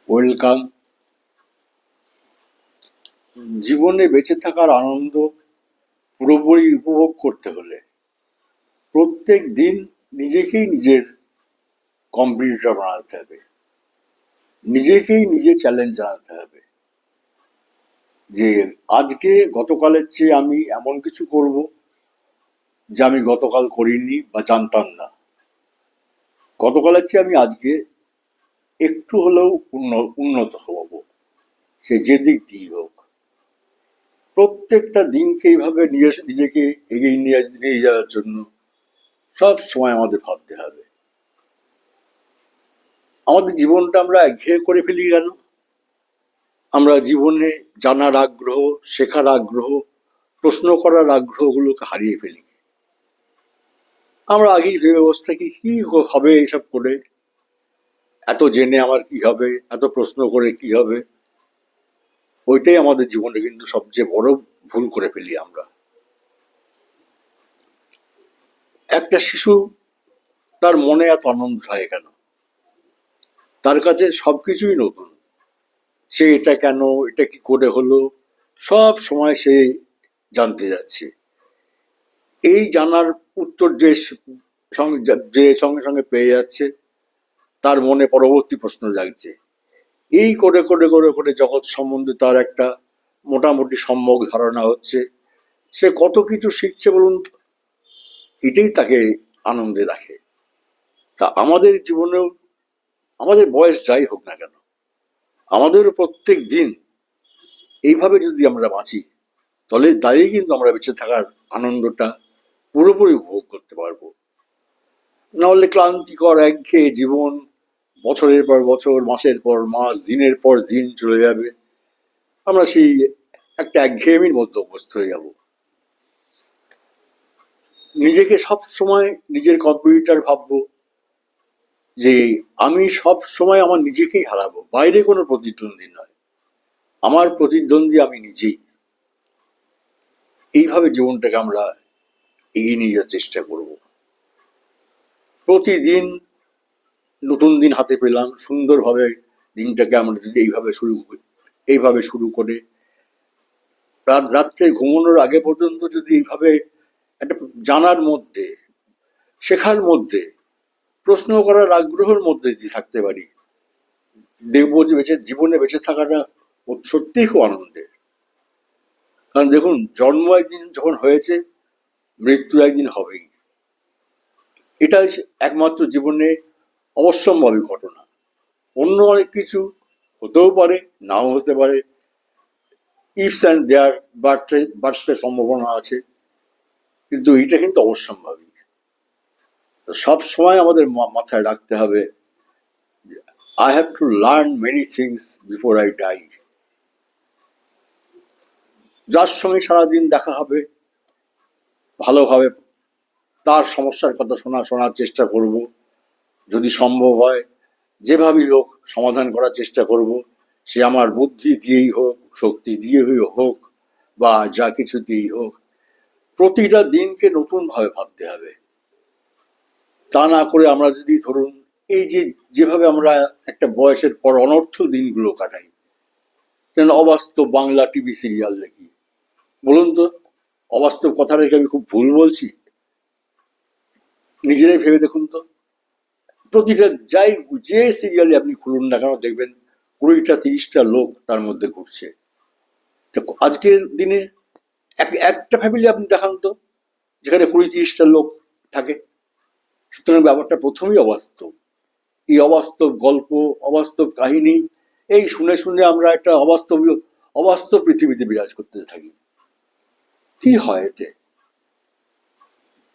Welcome. জীবনে বেঁচে থাকার আনন্দ পুরোপুরি উপভোগ করতে হলে প্রত্যেক দিন নিজেকেই নিজের কম্পিটিটর বানাতে হবে, নিজেকেই নিজে চ্যালেঞ্জ জানাতে হবে যে আজকে গতকালের চেয়ে আমি এমন কিছু করব যা আমি গতকাল করিনি বা জানতাম না। গতকালের চেয়ে আমি আজকে একটু হলেও উন্নত হব, সে যে দিক দিয়ে হোক। প্রত্যেকটা দিনকে এইভাবে নিজেকে এগিয়ে নিয়ে যাওয়ার জন্য সব সময় আমাদের ভাবতে হবে। আমাদের জীবনটা আমরা একঘেয়ে করে ফেলি কেন? আমরা জীবনে জানার আগ্রহ, শেখার আগ্রহ, প্রশ্ন করার আগ্রহগুলোকে হারিয়ে ফেলি। আমরা আগেই ভেবে বসে থাকি কি হবে এইসব করে, এত জেনে আমার কি হবে, এত প্রশ্ন করে কি হবে। ওইটাই আমাদের জীবনে কিন্তু সবচেয়ে বড় ভুল করে ফেলি আমরা। একটা শিশু, তার মনে এত আনন্দ থাকে কেন? তার কাছে সবকিছুই নতুন। সে এটা কেন, এটা কি করে হলো, সব সময় সে জানতে যাচ্ছে। এই জানার উত্তর যে সঙ্গে সঙ্গে পেয়ে যাচ্ছে, তার মনে পরবর্তী প্রশ্ন জাগছে। এই করে করে করে করে জগৎ সম্বন্ধে তার একটা মোটামুটি সম্যক ধারণা হচ্ছে। সে কত কিছু শিখছে বলুন তো, এটাই তাকে আনন্দে রাখে। তা আমাদের জীবনেও, আমাদের বয়স যাই হোক না কেন, আমাদেরও প্রত্যেক দিন এইভাবে যদি আমরা বাঁচি, তাহলে তাই কিন্তু আমরা বেঁচে থাকার আনন্দটা পুরোপুরি উপভোগ করতে পারবো। নাহলে ক্লান্তিকর একঘেয়ে জীবন, বছরের পর বছর, মাসের পর মাস, দিনের পর দিন চলে যাবে। আমরা সেই একটা একঘেয়েমির মধ্যে অভ্যস্ত হয়ে যাব। নিজেকে সব সময় নিজের কম্পিটিটর ভাববো, যে আমি সব সময় আমার নিজেকেই হারাবো, বাইরে কোনো প্রতিদ্বন্দ্বী নয়, আমার প্রতিদ্বন্দ্বী আমি নিজেই। এইভাবে জীবনটাকে আমরা এগিয়ে নিয়ে যাওয়ার চেষ্টা করব। প্রতিদিন নতুন দিন হাতে পেলাম, সুন্দরভাবে দিনটাকে আমরা যদি এইভাবে শুরু করে রাত্রে ঘুমানোর আগে পর্যন্ত যদি এইভাবে একটা জানার মধ্যে, শেখার মধ্যে, প্রশ্ন করার আগ্রহের মধ্যে যদি থাকতে পারি, দেখবো যে জীবনে বেঁচে থাকাটা সত্যিই খুব আনন্দের। কারণ দেখুন, জন্ম একদিন যখন হয়েছে, মৃত্যু একদিন হবেই। এটা একমাত্র জীবনে অবশ্যম্ভাবী ঘটনা। অন্য অনেক কিছু হতেও পারে, নাও হতে পারে, ইফস অ্যান্ড দেয়ার বার্থের সম্ভাবনা আছে, কিন্তু এটা কিন্তু অবশ্যম্ভাবী। তো সব সময় আমাদের মাথায় রাখতে হবে, I have to learn many things before I die. যার সঙ্গে সারাদিন দেখা হবে, ভালোভাবে তার সমস্যার কথা শোনার চেষ্টা করব। যদি সম্ভব হয়, যেভাবেই হোক সমাধান করার চেষ্টা করব। সে আমার বুদ্ধি দিয়েই হোক, শক্তি দিয়েই হোক, বা যা কিছু দিয়েই হোক, প্রতিটা দিনকে নতুনভাবে ভাবতে হবে। তা না করে আমরা যদি ধরুন এই যেভাবে আমরা একটা বয়সের পর অনর্থ দিনগুলো কাটাই, যেন অবাস্তব বাংলা টিভি সিরিয়াল দেখি, বলুন তো, অবাস্তব কথা রেখে আমি খুব ভুল বলছি? নিজেরাই ভেবে দেখুন তো। প্রতিটা যে সিরিয়ালে আপনি খুলুন না কেন, দেখবেন 20-30টা লোক তার মধ্যে ঘুরছে। আজকের দিনে একটা ফ্যামিলি আপনি দেখান তো যেখানে 20-30টা লোক থাকে। সুতরাং ব্যাপারটা প্রথমেই অবাস্তব। এই অবাস্তব গল্প, অবাস্তব কাহিনী, এই শুনে শুনে আমরা একটা অবাস্তব পৃথিবীতে বিরাজ করতে থাকি। কি হয় এতে?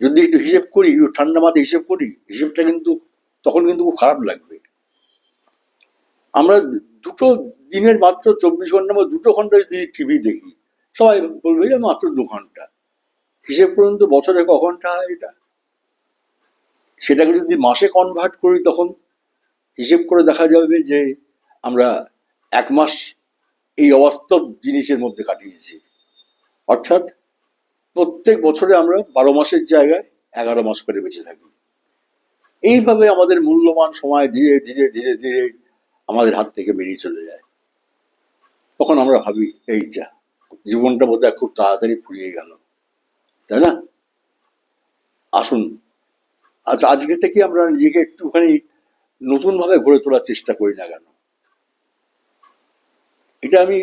যদি একটু হিসেব করি, একটু ঠান্ডা মাথায় হিসেব করি, হিসেবটা কিন্তু তখন কিন্তু খুব খারাপ লাগবে। আমরা দুটো দিনের মাত্র 24 ঘন্টার মধ্যে 2 ঘন্টা যদি টিভি দেখি, সবাই বলবে যে মাত্র 2 ঘন্টা। হিসেব করুন তো বছরে ক ঘন্টা হয় এটা। সেটাকে যদি মাসে কনভার্ট করি, তখন হিসেব করে দেখা যাবে যে আমরা 1 মাস এই অবাস্তব জিনিসের মধ্যে কাটিয়েছি। অর্থাৎ প্রত্যেক বছরে আমরা 12 মাসের জায়গায় 11 মাস করে বেঁচে থাকি। এইভাবে আমাদের মূল্যবান সময় ধীরে ধীরে ধীরে ধীরে আমাদের হাত থেকে বেরিয়ে চলে যায়, তখন আমরা ভাবি এই যা, জীবনটা বোধহয় খুব তাড়াতাড়ি ফুরিয়ে গেল, তাই না? আসুন, আচ্ছা, আজকে থেকে আমরা নিজেকে একটুখানি নতুন ভাবে গড়ে তোলার চেষ্টা করি না কেন? এটা আমি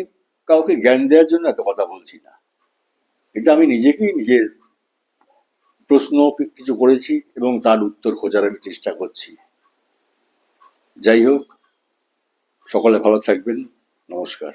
কাউকে জ্ঞান দেওয়ার জন্য এত কথা বলছি না, এটা আমি নিজেকেই নিজের প্রশ্ন কিছু করেছি এবং তার উত্তর খোঁজার আমি চেষ্টা করছি। যাই হোক, সকলে ভালো থাকবেন। নমস্কার।